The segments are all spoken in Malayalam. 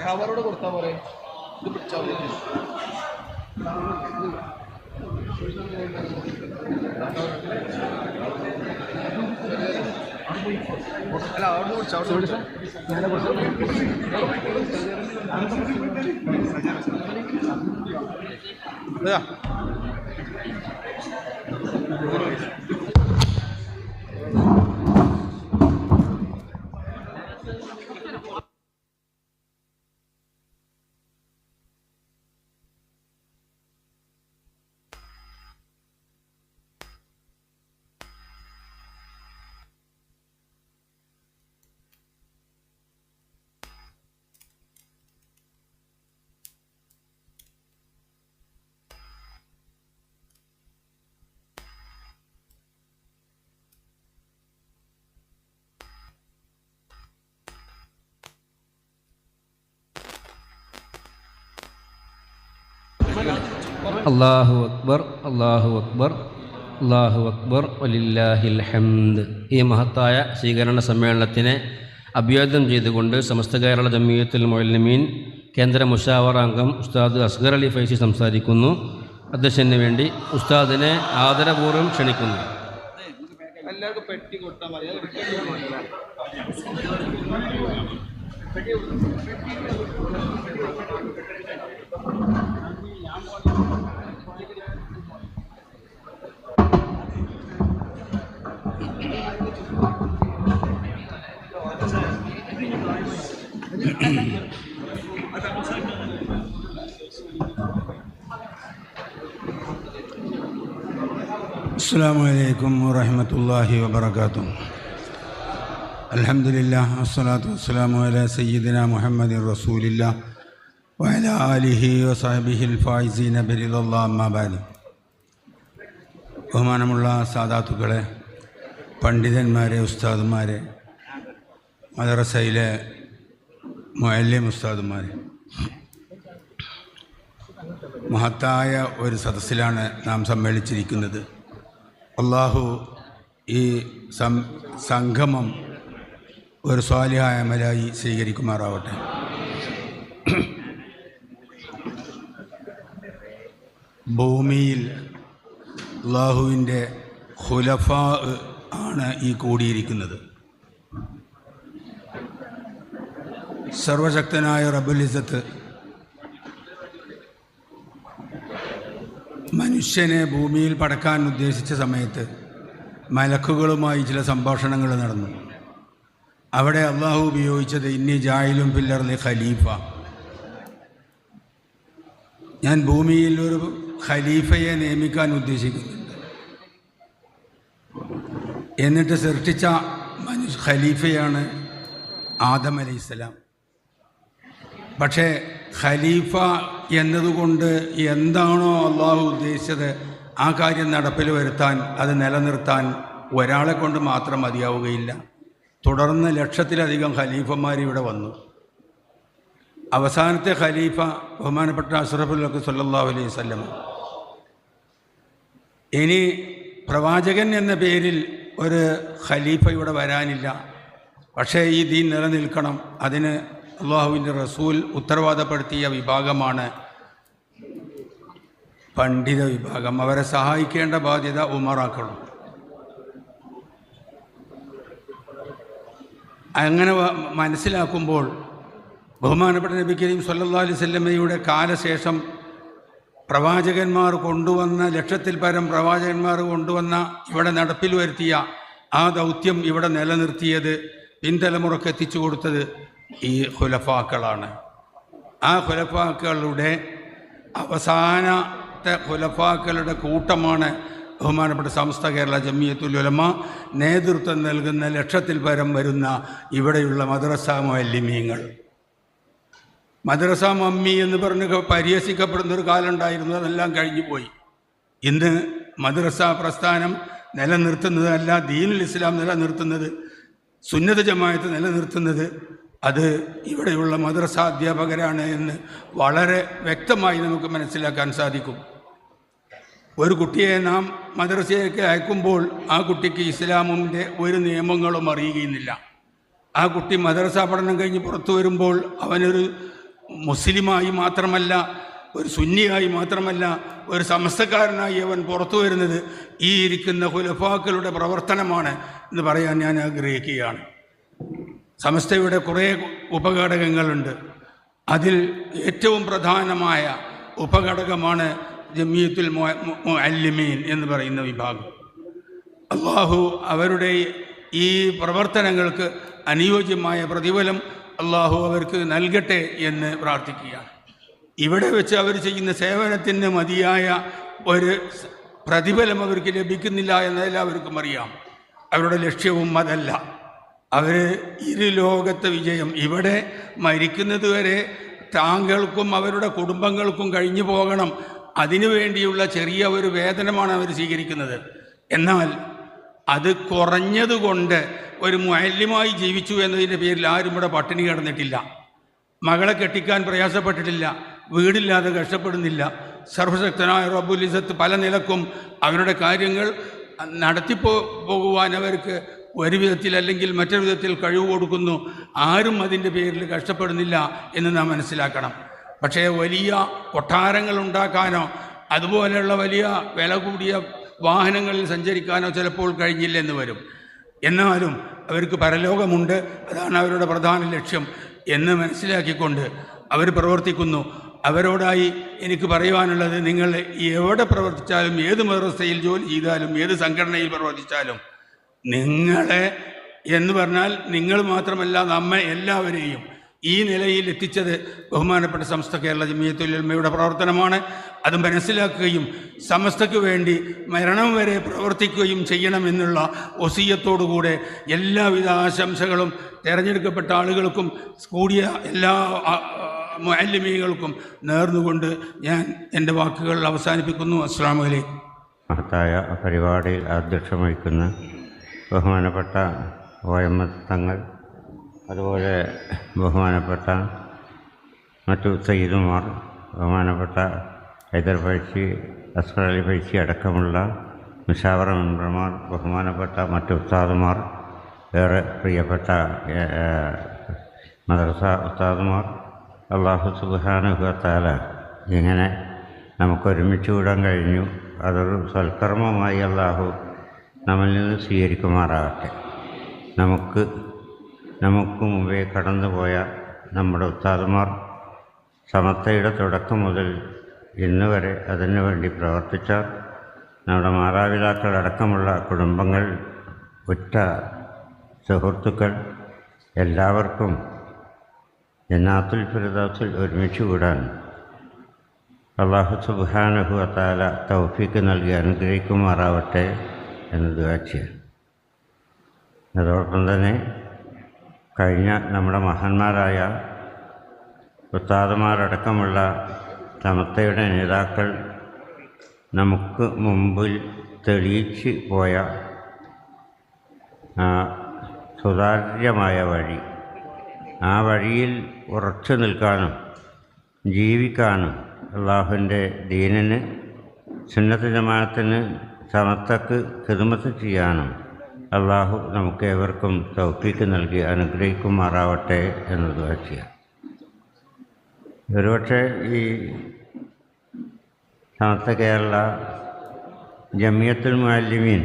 കവറോട് കൊടുത്താൽ പോലെ ഇത് പിടിച്ചാൽ അല്ല അവിടെ പിടിച്ചാൽ അവിടെ പിടിച്ചാൽ അല്ലാഹു അക്ബർ അല്ലാഹു അക്ബർ അല്ലാഹു അക്ബർ വലില്ലാഹിൽ ഹംദ്. ഈ മഹത്തായ സ്വീകരണ സമ്മേളനത്തിനെ അഭിവാദ്യം ചെയ്തുകൊണ്ട് സമസ്ത കേരള ജമിയത്തുൽ മുഅല്ലിമീൻ കേന്ദ്ര മുശാവറ അംഗം ഉസ്താദ് അസ്ഗർ അലി ഫൈസി സംസാരിക്കുന്നു. അധ്യക്ഷന് വേണ്ടി ഉസ്താദിനെ ആദരപൂർവ്വം ക്ഷണിക്കുന്നു. എല്ലാവർക്കും പെട്ടി കൊടുത്താൽ മതി. അസ്സലാമു അലൈക്കും വറഹ്മത്തുള്ളാഹി വബറകാതുഹു. അൽഹംദുലില്ലാഹ് വസ്സലാത്തു വസ്സലാമു അലാ സയ്യിദിനാ മുഹമ്മദിൻ റസൂലില്ലാഹ് വഅലാ ആലിഹി വസഹ്ബിഹിൽ ഫായിസീന ബിറിദല്ലാഹി അമ്മാ ബഅദ്. ബഹുമാനമുള്ള സാദാത്തുക്കളെ, പണ്ഡിതന്മാരെ, ഉസ്താദുമാരെ, മദ്രസയിലെ മുഅല്ലിം ഉസ്താദുമാരെ, മഹത്തായ ഒരു സദസ്സിലാണ് നാം സമ്മേളിച്ചിരിക്കുന്നത്. അള്ളാഹു ഈ സംഗമം ഒരു സ്വാലിഹായ അമലായി സ്വീകരിക്കുമാറാവട്ടെ. ഭൂമിയിൽ അള്ളാഹുവിൻ്റെ ഖുലഫാ ആണ് ഈ കൂടിയിരിക്കുന്നത്. സർവശക്തനായ റബ്ബുൽ ഇസ്സത്ത് മനുഷ്യനെ ഭൂമിയിൽ പടക്കാൻ ഉദ്ദേശിച്ച സമയത്ത് മലക്കുകളുമായി ചില സംഭാഷണങ്ങൾ നടന്നു. അവിടെ അള്ളാഹു ഉപയോഗിച്ചത് ഇന്നി ജായിലും ഫിൽ അർളി ഖലീഫ, ഞാൻ ഭൂമിയിൽ ഒരു ഖലീഫയെ നിയമിക്കാൻ ഉദ്ദേശിക്കുന്നുണ്ട്. എന്നിട്ട് സൃഷ്ടിച്ച ഖലീഫയാണ് ആദം അലൈഹിസ്സലാം. പക്ഷേ ഖലീഫ എന്നതുകൊണ്ട് എന്താണോ അള്ളാഹു ഉദ്ദേശിച്ചത് ആ കാര്യം നടപ്പിൽ വരുത്താൻ, അത് നിലനിർത്താൻ ഒരാളെ കൊണ്ട് മാത്രം മതിയാവുകയില്ല. തുടർന്ന് ലക്ഷത്തിലധികം ഖലീഫന്മാർ ഇവിടെ വന്നു. അവസാനത്തെ ഖലീഫ ബഹുമാനപ്പെട്ട അഷ്റഫുൽ ഖൽഖ് സ്വല്ലല്ലാഹു അലൈഹി വസല്ലം. ഇനി പ്രവാചകൻ എന്ന പേരിൽ ഒരു ഖലീഫ ഇവിടെ വരാനില്ല. പക്ഷേ ഈ ദീൻ നിലനിൽക്കണം. അതിന് അള്ളാഹുവിൻ്റെ റസൂൽ ഉത്തരവാദപ്പെടുത്തിയ വിഭാഗമാണ് പണ്ഡിത വിഭാഗം. അവരെ സഹായിക്കേണ്ട ബാധ്യത ഉമറാക്കളും. അങ്ങനെ മനസ്സിലാക്കുമ്പോൾ ബഹുമാനപ്പെട്ട നബി കരീം സല്ലല്ലാഹു അലൈഹി വസല്ലമയുടെ കാലശേഷം പ്രവാചകന്മാർ കൊണ്ടുവന്ന, ലക്ഷത്തിൽ പരം പ്രവാചകന്മാർ കൊണ്ടുവന്ന, ഇവിടെ നടപ്പിൽ വരുത്തിയ ആ ദൗത്യം ഇവിടെ നിലനിർത്തിയത്, പിൻതലമുറക്ക് എത്തിച്ചു കൊടുത്തത് ഈ ഖുലഫാക്കളാണ്. ആ ഖുലഫാക്കളുടെ അവസാനത്തെ ഖുലഫാക്കളുടെ കൂട്ടമാണ് ബഹുമാനപ്പെട്ട സമസ്ത കേരള ജമിയത്തുൽ ഉലമ നേതൃത്വം നൽകുന്ന ലക്ഷത്തിൽ പരം വരുന്ന ഇവിടെയുള്ള മദ്രസ മുഅല്ലിമീങ്ങൾ. മദ്രസ മമ്മി എന്ന് പറഞ്ഞ് പരിഹസിക്കപ്പെടുന്നൊരു കാലം ഉണ്ടായിരുന്നു. അതെല്ലാം കഴിഞ്ഞു പോയി. ഇന്ന് മദ്രസ പ്രസ്ഥാനം നിലനിർത്തുന്നതല്ല, ദീനുൽ ഇസ്ലാം നിലനിർത്തുന്നത്, സുന്നത്ത് ജമാഅത്ത് നിലനിർത്തുന്നത് അത് ഇവിടെയുള്ള മദ്രസ അധ്യാപകരാണ് എന്ന് വളരെ വ്യക്തമായി നമുക്ക് മനസ്സിലാക്കാൻ സാധിക്കും. ഒരു കുട്ടിയെ നാം മദ്രസയിലേക്ക് അയക്കുമ്പോൾ ആ കുട്ടിക്ക് ഇസ്ലാമിൻ്റെ ഒരു നിയമങ്ങളും അറിയുകയില്ല. ആ കുട്ടി മദ്രസ പഠനം കഴിഞ്ഞ് പുറത്തു വരുമ്പോൾ അവനൊരു മുസ്ലിമായി മാത്രമല്ല, ഒരു സുന്നിയായി മാത്രമല്ല, ഒരു സമസ്തക്കാരനായി അവൻ പുറത്തു വരുന്നത് ഈ ഇരിക്കുന്ന ഖുലഫാക്കളുടെ പ്രവർത്തനമാണ് എന്ന് പറയാൻ ഞാൻ ആഗ്രഹിക്കുകയാണ്. സമസ്തയുടെ കുറേ ഉപഘടകങ്ങളുണ്ട്. അതിൽ ഏറ്റവും പ്രധാനമായ ഉപഘടകമാണ് ജമിയത്തുൽ മുഅല്ലിമീൻ എന്ന് പറയുന്ന വിഭാഗം. അള്ളാഹു അവരുടെ ഈ പ്രവർത്തനങ്ങൾക്ക് അനുയോജ്യമായ പ്രതിഫലം അള്ളാഹു അവർക്ക് നൽകട്ടെ എന്ന് പ്രാർത്ഥിക്കുകയാണ്. ഇവിടെ വെച്ച് അവർ ചെയ്യുന്ന സേവനത്തിന് മതിയായ ഒരു പ്രതിഫലം അവർക്ക് ലഭിക്കുന്നില്ല എന്നെല്ലാവർക്കും അറിയാം. അവരുടെ ലക്ഷ്യവും അതല്ല. അവർ ഇരുലോകത്തെ വിജയം, ഇവിടെ മരിക്കുന്നത് വരെ താങ്കൾക്കും അവരുടെ കുടുംബങ്ങൾക്കും കഴിഞ്ഞു പോകണം, അതിനു വേണ്ടിയുള്ള ചെറിയ ഒരു വേതനമാണ് അവർ സ്വീകരിക്കുന്നത്. എന്നാൽ അത് കുറഞ്ഞതുകൊണ്ട് ഒരു മുഅല്ലിമായി ജീവിച്ചു എന്നതിൻ്റെ പേരിൽ ആരും ഇവിടെ പട്ടിണി കിടന്നിട്ടില്ല, മകളെ കെട്ടിക്കാൻ പ്രയാസപ്പെട്ടിട്ടില്ല, വീടില്ലാതെ കഷ്ടപ്പെടുന്നില്ല. സർവശക്തനായ റബ്ബുൽ ഇസ്സത്ത് പല നിലക്കും അവരുടെ കാര്യങ്ങൾ പോകുവാൻ അവർക്ക് ഒരു വിധത്തിൽ അല്ലെങ്കിൽ മറ്റൊരു വിധത്തിൽ കഴിവ് കൊടുക്കുന്നു. ആരും അതിൻ്റെ പേരിൽ കഷ്ടപ്പെടുന്നില്ല എന്ന് നാം മനസ്സിലാക്കണം. പക്ഷേ വലിയ കൊട്ടാരങ്ങൾ ഉണ്ടാക്കാനോ അതുപോലെയുള്ള വലിയ വില കൂടിയ വാഹനങ്ങളിൽ സഞ്ചരിക്കാനോ ചിലപ്പോൾ കഴിഞ്ഞില്ലെന്ന് വരും. എന്നാലും അവർക്ക് പരലോകമുണ്ട്, അതാണ് അവരുടെ പ്രധാന ലക്ഷ്യം എന്ന് മനസ്സിലാക്കിക്കൊണ്ട് അവർ പ്രവർത്തിക്കുന്നു. അവരോടായി എനിക്ക് പറയുവാനുള്ളത്, നിങ്ങൾ എവിടെ പ്രവർത്തിച്ചാലും, ഏത് മദ്രസയിൽ ജോലി ചെയ്താലും, ഏത് സംഘടനയിൽ പ്രവർത്തിച്ചാലും, നിങ്ങളെ എന്ന് പറഞ്ഞാൽ നിങ്ങൾ മാത്രമല്ല നമ്മെ എല്ലാവരെയും ഈ നിലയിൽ എത്തിച്ചത് ബഹുമാനപ്പെട്ട സമസ്ത കേരള ജമിയത്തുൽ ഉലമയുടെ പ്രവർത്തനമാണ്. അത് മനസ്സിലാക്കുകയും സമസ്തയ്ക്ക് വേണ്ടി മരണം വരെ പ്രവർത്തിക്കുകയും ചെയ്യണമെന്നുള്ള വസിയത്തോടുകൂടെ എല്ലാവിധ ആശംസകളും തിരഞ്ഞെടുക്കപ്പെട്ട ആളുകൾക്കും കൂടിയ എല്ലാ മുഅല്ലിമീങ്ങൾക്കും നേർന്നുകൊണ്ട് ഞാൻ എൻ്റെ വാക്കുകൾ അവസാനിപ്പിക്കുന്നു. അസ്സലാമു അലൈക്കും. മഹത്തായ പരിപാടിയിൽ അധ്യക്ഷം വഹിക്കുന്ന ബഹുമാനപ്പെട്ട OM തങ്ങൾ, അതുപോലെ ബഹുമാനപ്പെട്ട മറ്റു സയ്യിദുമാർ, ബഹുമാനപ്പെട്ട ഹൈദർ ഫൈസി, അസ്ഫർ അലി ഫൈസി അടക്കമുള്ള മുശാവറ മെമ്പർമാർ, ബഹുമാനപ്പെട്ട മറ്റു ഉസ്താദുമാർ, ഏറെ പ്രിയപ്പെട്ട മദ്രസ ഉസ്താദുമാർ, അല്ലാഹു സുബ്ഹാനഹു വ തആല ഇങ്ങനെ നമുക്കൊരുമിച്ച് കൂടാൻ കഴിഞ്ഞു. അതൊരു സൽക്കർമ്മമായി അല്ലാഹു നമ്മിൽ നിന്ന് സ്വീകരിക്കുമാറാകട്ടെ. നമുക്ക് മുമ്പേ കടന്നുപോയ നമ്മുടെ ഉസ്താദുമാർ സമസ്തയുടെ തുടക്കം മുതൽ ഇന്ന് വരെ അതിനു വേണ്ടി പ്രവർത്തിച്ച നമ്മുടെ മാതാപിതാക്കളടക്കമുള്ള കുടുംബങ്ങൾ, ഉറ്റ സുഹൃത്തുക്കൾ, എല്ലാവർക്കും ജന്നാത്തുൽ ഫിർദൗസിൽ ഒരുമിച്ച് കൂടാൻ അല്ലാഹു സുബ്ഹാനഹു വ തആല തൗഫീഖ് നൽകി അനുഗ്രഹിക്കുമാറാവട്ടെ എന്ന് ദുആ ചെയ്യാം. അതോടൊപ്പം തന്നെ കഴിഞ്ഞ നമ്മുടെ മഹാന്മാരായ ഉസ്താദുമാരടക്കമുള്ള സമസ്തയുടെ നേതാക്കൾ നമുക്ക് മുമ്പിൽ തെളിയിച്ച് പോയ സുതാര്യമായ വഴി, ആ വഴിയിൽ ഉറച്ചു നിൽക്കാനും ജീവിക്കാനും അല്ലാഹുവിൻ്റെ ദീനിന്, സുന്നത്ത് ജമാഅത്തിന്, സമസ്തക്ക് ഖിദ്മത്ത് ചെയ്യാനും അല്ലാഹു നമുക്കേവർക്കും തൗഫീഖ് നൽകി അനുഗ്രഹിക്കുമാറാവട്ടെ എന്ന് ദുആ ചെയ്യാം. ഒരുപക്ഷെ ഈ സമസ്ത കേരള ജമിയത്തുൽ മുഅല്ലിമീൻ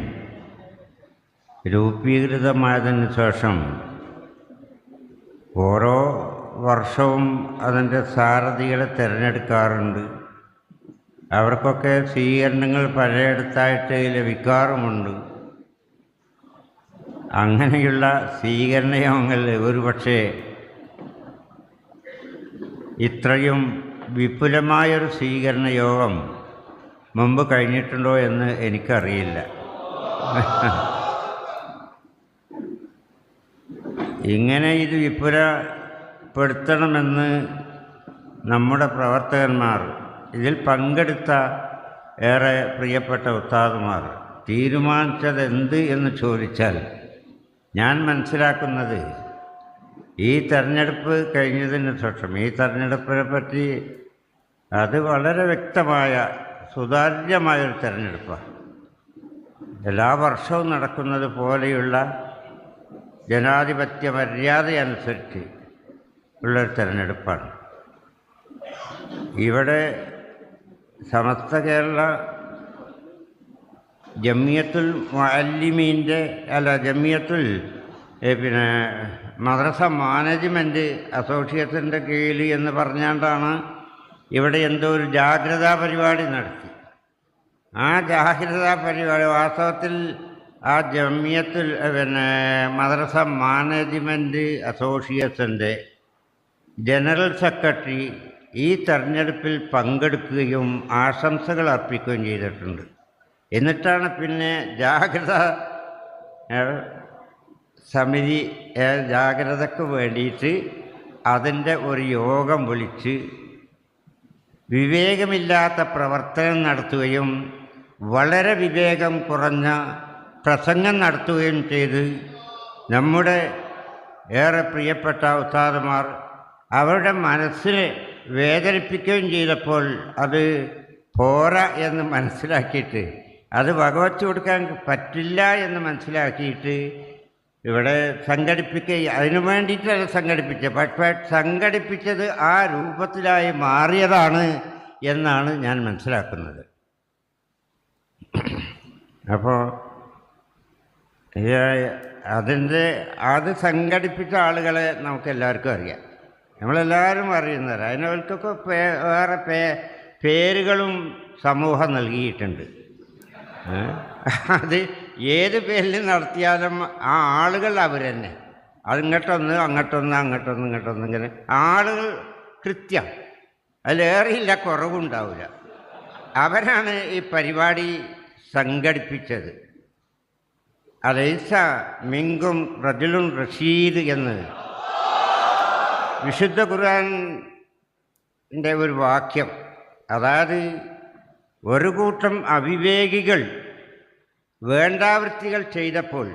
രൂപീകൃതമായതിന് ശേഷം ഓരോ വർഷവും അതിൻ്റെ സാരഥികളെ തിരഞ്ഞെടുക്കാറുണ്ട്. അവർക്കൊക്കെ സ്വീകരണങ്ങൾ പലയിടത്തായിട്ട് ലഭിക്കാറുമുണ്ട്. അങ്ങനെയുള്ള സ്വീകരണ യോഗങ്ങളിൽ ഒരുപക്ഷെ ഇത്രയും വിപുലമായൊരു സ്വീകരണ യോഗം മുമ്പ് കഴിഞ്ഞിട്ടുണ്ടോ എന്ന് എനിക്കറിയില്ല. ഇങ്ങനെ ഇത് വിപുലപ്പെടുത്തണമെന്ന് നമ്മുടെ പ്രവർത്തകന്മാർ, ഇതിൽ പങ്കെടുത്ത ഏറെ പ്രിയപ്പെട്ട ഉസ്താദുമാർ തീരുമാനിച്ചതെന്ത് എന്ന് ചോദിച്ചാൽ ഞാൻ മനസ്സിലാക്കുന്നത്, ഈ തെരഞ്ഞെടുപ്പ് കഴിഞ്ഞതിന് ശേഷം ഈ തെരഞ്ഞെടുപ്പിനെ പറ്റി അത് വളരെ വ്യക്തമായ സുതാര്യമായൊരു തെരഞ്ഞെടുപ്പാണ്. എല്ലാ വർഷവും നടക്കുന്നത് പോലെയുള്ള ജനാധിപത്യ മര്യാദയനുസരിച്ച് ഉള്ളൊരു തിരഞ്ഞെടുപ്പാണ്. ഇവിടെ സമസ്ത കേരള ജമിയത്തുൽ മുഅല്ലിമീൻ്റെ ജമിയത്തുൽ പിന്നെ മദ്രസ മാനേജ്മെൻറ്റ് അസോസിയേഷൻ്റെ കീഴിൽ എന്ന് പറഞ്ഞുകൊണ്ടാണ് ഇവിടെ എന്തോ ഒരു ജാഗ്രതാ പരിപാടി നടത്തി. ആ ജാഗ്രതാ പരിപാടി വാസ്തവത്തിൽ ആ ജമിയത്തുൽ മദ്രസ മാനേജ്മെൻറ്റ് അസോസിയേഷൻ്റെ ജനറൽ സെക്രട്ടറി ഈ തെരഞ്ഞെടുപ്പിൽ പങ്കെടുക്കുകയും ആശംസകൾ അർപ്പിക്കുകയും ചെയ്തിട്ടുണ്ട്. എന്നിട്ടാണ് പിന്നെ ജാഗ്രത സമിതി ജാഗ്രതയ്ക്ക് വേണ്ടിയിട്ട് അതിൻ്റെ ഒരു യോഗം വിളിച്ച് വിവേകമില്ലാത്ത പ്രവർത്തനം നടത്തുകയും വളരെ വിവേകം കുറഞ്ഞ പ്രസംഗം നടത്തുകയും ചെയ്ത് നമ്മുടെ ഏറെ പ്രിയപ്പെട്ട ഉസ്താദുമാർ അവരുടെ മനസ്സിനെ വേദനിപ്പിക്കുകയും ചെയ്തപ്പോൾ അത് പോരാ എന്ന് മനസ്സിലാക്കിയിട്ട്, അത് വകവച്ചു കൊടുക്കാൻ പറ്റില്ല എന്ന് മനസ്സിലാക്കിയിട്ട് ഇവിടെ അതിനു വേണ്ടിയിട്ടല്ല സംഘടിപ്പിച്ചത്. പക്ഷേ സംഘടിപ്പിച്ചത് ആ രൂപത്തിലായി മാറിയതാണ് എന്നാണ് ഞാൻ മനസ്സിലാക്കുന്നത്. അപ്പോൾ അത് സംഘടിപ്പിച്ച ആളുകളെ നമുക്കെല്ലാവർക്കും അറിയാം, നമ്മളെല്ലാവരും അറിയുന്നവരാണ്. അതിനവർക്കൊക്കെ വേറെ പേരുകളും സമൂഹം നൽകിയിട്ടുണ്ട്. അത് ഏത് പേരിൽ നടത്തിയാലും ആ ആളുകൾ അവർ തന്നെ, അതിങ്ങോട്ടൊന്ന് അങ്ങോട്ടൊന്ന് അങ്ങോട്ടൊന്ന് ഇങ്ങോട്ടൊന്ന് ഇങ്ങനെ ആളുകൾ കൃത്യം, അതിലേറെയില്ല കുറവുണ്ടാവില്ല. അവരാണ് ഈ പരിപാടി സംഘടിപ്പിച്ചത്. അലൈസ മിങ്കും റജുലുൻ റഷീദ് എന്ന് വിശുദ്ധ ഖുർആനിൻ്റെ ഒരു വാക്യം. അതായത് ഒരു കൂട്ടം അവിവേകികൾ വേണ്ടാവൃത്തികൾ ചെയ്തപ്പോൾ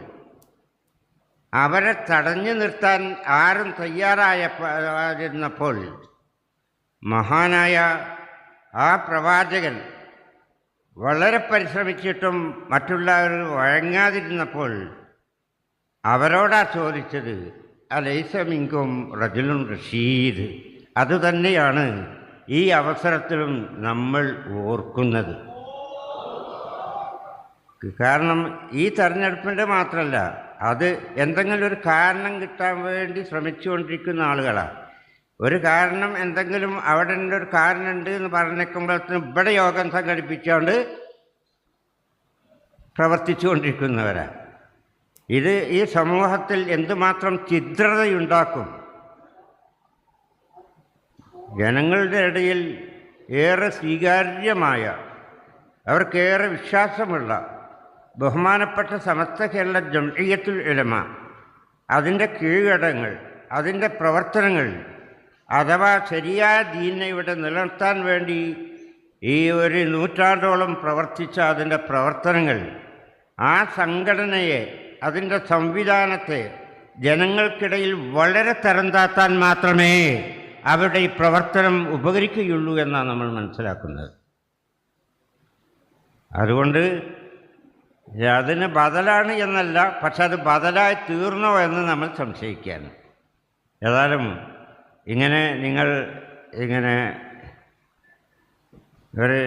അവരെ തടഞ്ഞു നിർത്താൻ ആരും തയ്യാറായിരുന്നപ്പോൾ മഹാനായ ആ പ്രവാചകൻ വളരെ പരിശ്രമിച്ചിട്ടും മറ്റുള്ളവർ വഴങ്ങാതിരുന്നപ്പോൾ അവരോടാ ചോദിച്ചത്, അലൈസ മിങ്കും റജുലുൻ റഷീദ്. അതുതന്നെയാണ് ഈ അവസരത്തിലും നമ്മൾ ഓർക്കുന്നത്. കാരണം ഈ തെരഞ്ഞെടുപ്പിൻ്റെ മാത്രമല്ല, അത് എന്തെങ്കിലും ഒരു കാരണം കിട്ടാൻ വേണ്ടി ശ്രമിച്ചുകൊണ്ടിരിക്കുന്ന ആളുകളാണ്. ഒരു കാരണം എന്തെങ്കിലും അവിടെ ഒരു കാരണമുണ്ട് എന്ന് പറഞ്ഞേക്കുമ്പോഴത്തേനും ഇവിടെ യോഗം സംഘടിപ്പിച്ചുകൊണ്ട് പ്രവർത്തിച്ചുകൊണ്ടിരിക്കുന്നവരാണ്. ഇത് ഈ സമൂഹത്തിൽ എന്തുമാത്രം ഛിദ്രതയുണ്ടാക്കും. ജനങ്ങളുടെ ഇടയിൽ ഏറെ സ്വീകാര്യമായ, അവർക്കേറെ വിശ്വാസമുള്ള ബഹുമാനപ്പെട്ട സമസ്ത കേരള ജംഇയ്യത്തുൽ ഉലമ, അതിൻ്റെ കീഴ്ഘടകങ്ങൾ, അതിൻ്റെ പ്രവർത്തനങ്ങൾ, അഥവാ ശരിയായ ദീനിനെ ഇവിടെ നിലനിർത്താൻ വേണ്ടി ഈ ഒരു നൂറ്റാണ്ടോളം പ്രവർത്തിച്ച അതിൻ്റെ പ്രവർത്തനങ്ങൾ, ആ സംഘടനയെ, അതിൻ്റെ സംവിധാനത്തെ ജനങ്ങൾക്കിടയിൽ വളരെ തരം താത്താൻ മാത്രമേ അവരുടെ ഈ പ്രവർത്തനം ഉപകരിക്കുകയുള്ളൂ എന്നാണ് നമ്മൾ മനസ്സിലാക്കുന്നത്. അതുകൊണ്ട് അതിന് ബദലാണ് എന്നല്ല, പക്ഷെ അത് ബദലായി തീർന്നോ എന്ന് നമ്മൾ സംശയിക്കുകയാണ്. ഏതായാലും നിങ്ങൾ ഒരു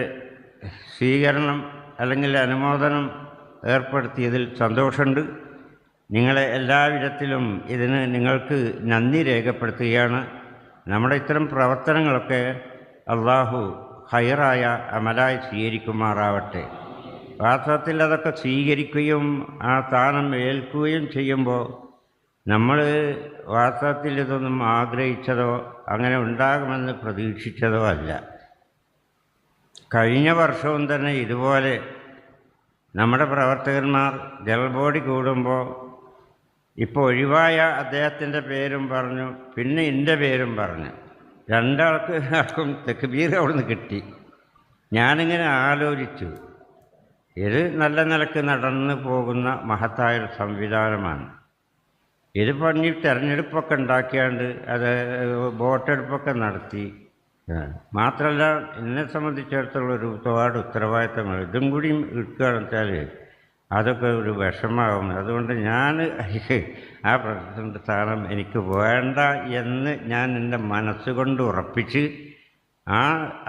സ്വീകരണം അല്ലെങ്കിൽ അനുമോദനം ഏർപ്പെടുത്തിയതിൽ സന്തോഷമുണ്ട്. നിങ്ങളെ എല്ലാവിധത്തിലും നിങ്ങൾക്ക് നന്ദി രേഖപ്പെടുത്തുകയാണ്. നമ്മുടെ ഇത്തരം പ്രവർത്തനങ്ങളൊക്കെ അള്ളാഹു ഹൈറായ അമലായി സ്വീകരിക്കുമാറാവട്ടെ. വാസ്തവത്തിൽ അതൊക്കെ സ്വീകരിക്കുകയും ആ സ്ഥാനം ഏൽക്കുകയും ചെയ്യുമ്പോൾ നമ്മൾ വാസ്തവത്തിൽ ഇതൊന്നും ആഗ്രഹിച്ചതോ അങ്ങനെ ഉണ്ടാകുമെന്ന് പ്രതീക്ഷിച്ചതോ അല്ല. കഴിഞ്ഞ വർഷവും തന്നെ ഇതുപോലെ നമ്മുടെ പ്രവർത്തകന്മാർ ജനറൽ ബോഡി കൂടുമ്പോൾ ഇപ്പോൾ ഒഴിവായ അദ്ദേഹത്തിൻ്റെ പേരും പറഞ്ഞു, പിന്നെ എൻ്റെ പേരും പറഞ്ഞു. രണ്ടാൾക്കും തക്ബീർ അവിടുന്ന് കിട്ടി. ഞാനിങ്ങനെ ആലോചിച്ചു, ഇത് നല്ല നിലക്ക് നടന്നു പോകുന്ന മഹത്തായൊരു സംവിധാനമാണ്. ഇത് പറഞ്ഞ് തിരഞ്ഞെടുപ്പൊക്കെ ഉണ്ടാക്കിയാണ്ട് അത് വോട്ടെടുപ്പൊക്കെ നടത്തി. മാത്രമല്ല എന്നെ സംബന്ധിച്ചിടത്തോളം ഒരുപാട് ഉത്തരവാദിത്തങ്ങൾ ഇതും കൂടിയും എടുക്കുകയാണെന്ന് വെച്ചാൽ അതൊക്കെ ഒരു വിഷമാവും. അതുകൊണ്ട് ഞാൻ ആ പ്രസിഡന്റ് സ്ഥാനം എനിക്ക് വേണ്ട എന്ന് ഞാൻ എൻ്റെ മനസ്സുകൊണ്ട് ഉറപ്പിച്ച്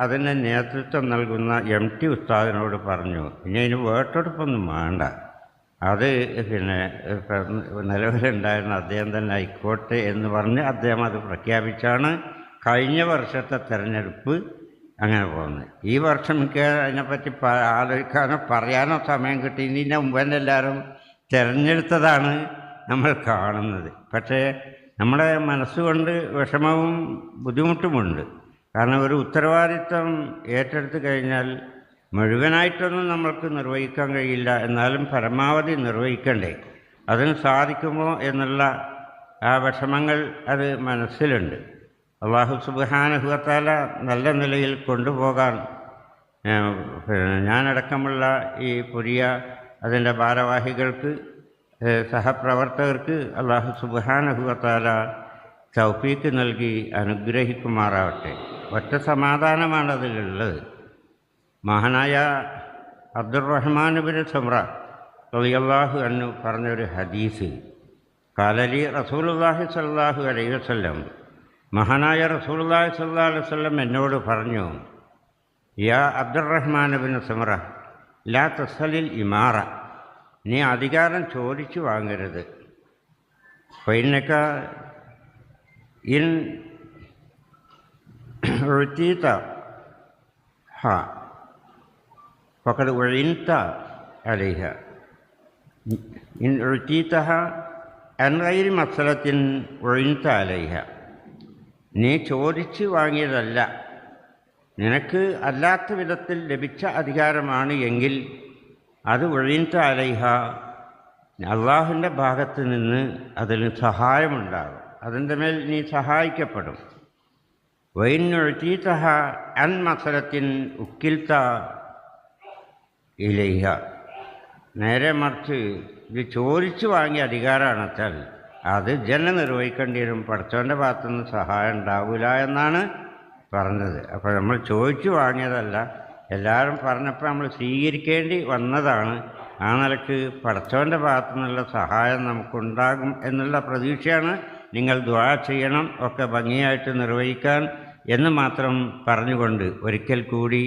അതിന് നേതൃത്വം നൽകുന്ന MT ഉസ്താദിനോട് പറഞ്ഞു, ഇനി അതിന് വോട്ടെടുപ്പൊന്നും വേണ്ട, അത് പിന്നെ നിലവിലുണ്ടായിരുന്ന അദ്ദേഹം തന്നെ ആയിക്കോട്ടെ എന്ന് പറഞ്ഞ് അദ്ദേഹം അത് പ്രഖ്യാപിച്ചാണ് കഴിഞ്ഞ വർഷത്തെ തെരഞ്ഞെടുപ്പ് അങ്ങനെ പോകുന്നത്. ഈ വർഷം എനിക്ക് അതിനെപ്പറ്റി ആലോചിക്കാനോ പറയാനോ സമയം കിട്ടി. ഇതിൻ്റെ മുമ്പ് തന്നെ എല്ലാവരും തിരഞ്ഞെടുത്തതാണ് നമ്മൾ കാണുന്നത്. പക്ഷേ നമ്മുടെ മനസ്സുകൊണ്ട് വിഷമവും ബുദ്ധിമുട്ടുമുണ്ട്. കാരണം ഒരു ഉത്തരവാദിത്വം ഏറ്റെടുത്ത് കഴിഞ്ഞാൽ മുഴുവനായിട്ടൊന്നും നമ്മൾക്ക് നിർവഹിക്കാൻ കഴിയില്ല, എന്നാലും പരമാവധി നിർവഹിക്കണ്ടേ, അതിന് സാധിക്കുമോ എന്നുള്ള ആ വിഷമങ്ങൾ അത് മനസ്സിലുണ്ട്. അല്ലാഹു സുബ്ഹാനഹു വ തആല നല്ല നിലയിൽ കൊണ്ടുപോകാൻ ഞാനടക്കമുള്ള ഈ പുതിയ അതിൻ്റെ ഭാരവാഹികൾക്ക് സഹപ്രവർത്തകർക്ക് അല്ലാഹു സുബ്ഹാനഹു വ തആല തൗഫീക്ക് നൽകി അനുഗ്രഹിക്കുമാറാവട്ടെ. ഒറ്റ സമാധാനമാണ് അതിലുള്ളത്. മഹാനായ അബ്ദുറഹ്മാൻ ഇബ്നു സമ്ര റളിയല്ലാഹു അൻഹു പറഞ്ഞൊരു ഹദീസ്, ഖാലലി റസൂലുള്ളാഹി സ്വല്ലല്ലാഹു അലൈഹി വസല്ലം, മഹാനായ റസൂലുള്ളാഹി സ്വല്ലല്ലാഹു അലൈഹി വസല്ലം എന്നോട് പറഞ്ഞു, യാ അബ്ദുറഹ്മാൻ ഇബ്നു സമ്ര ലാ തസ്അലിൽ ഇമാറ, നീ അധികാരം ചോദിച്ചു വാങ്ങരുത്. ഫഇന്നക ഇൻ ഉഅ്തീത ഹാ ഫഖദ് ഉഇൻത അലൈഹ ഇൻ ഉഅ്തീതഹ അൻ ഗൈരി മസ്അലത്തിൻ ഉഇൻത അലൈഹ. നീ ചോദിച്ചു വാങ്ങിയതല്ല, നിനക്ക് അല്ലാത്ത വിധത്തിൽ ലഭിച്ച അധികാരമാണ് എങ്കിൽ അത് ഉഇൻത അലൈഹ, അള്ളാഹുവിൻ്റെ ഭാഗത്ത് നിന്ന് അതിന് സഹായമുണ്ടാകും, അതിൻ്റെ മേൽ നീ സഹായിക്കപ്പെടും. വഇൻ ഉഅ്തീതഹ അൻ മസ്അലത്തിൻ ഉക്കിൽത ഇലൈഹ, നേരെ മറിച്ച് ഇത് ചോദിച്ചു വാങ്ങിയ അധികാരമാണെച്ചാൽ അത് ജനം നിർവഹിക്കേണ്ടി വരും, പഠിച്ചവൻ്റെ ഭാഗത്തുനിന്ന് സഹായം ഉണ്ടാവില്ല എന്നാണ് പറഞ്ഞത്. അപ്പോൾ നമ്മൾ ചോദിച്ചു വാങ്ങിയതല്ല, എല്ലാവരും പറഞ്ഞപ്പോൾ നമ്മൾ സ്വീകരിക്കേണ്ടി വന്നതാണ്. ആ നിലക്ക് പഠിച്ചവൻ്റെ ഭാഗത്തു നിന്നുള്ള സഹായം നമുക്കുണ്ടാകും എന്നുള്ള പ്രതീക്ഷയാണ്. നിങ്ങൾ ദുആ ചെയ്യണം ഒക്കെ ഭംഗിയായിട്ട് നിർവഹിക്കാൻ എന്ന് മാത്രം പറഞ്ഞുകൊണ്ട് ഒരിക്കൽ കൂടി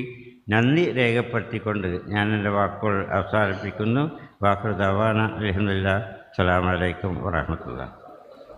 നന്ദി രേഖപ്പെടുത്തിക്കൊണ്ട് ഞാൻ എൻ്റെ വാക്കുകൾ അവസാനിപ്പിക്കുന്നു. വാഖിറു ദഅ്വാനാ അൽഹംദുലില്ലാഹി, അസ്സലാമു അലൈക്കും വറഹ്മത്തുള്ളാഹി.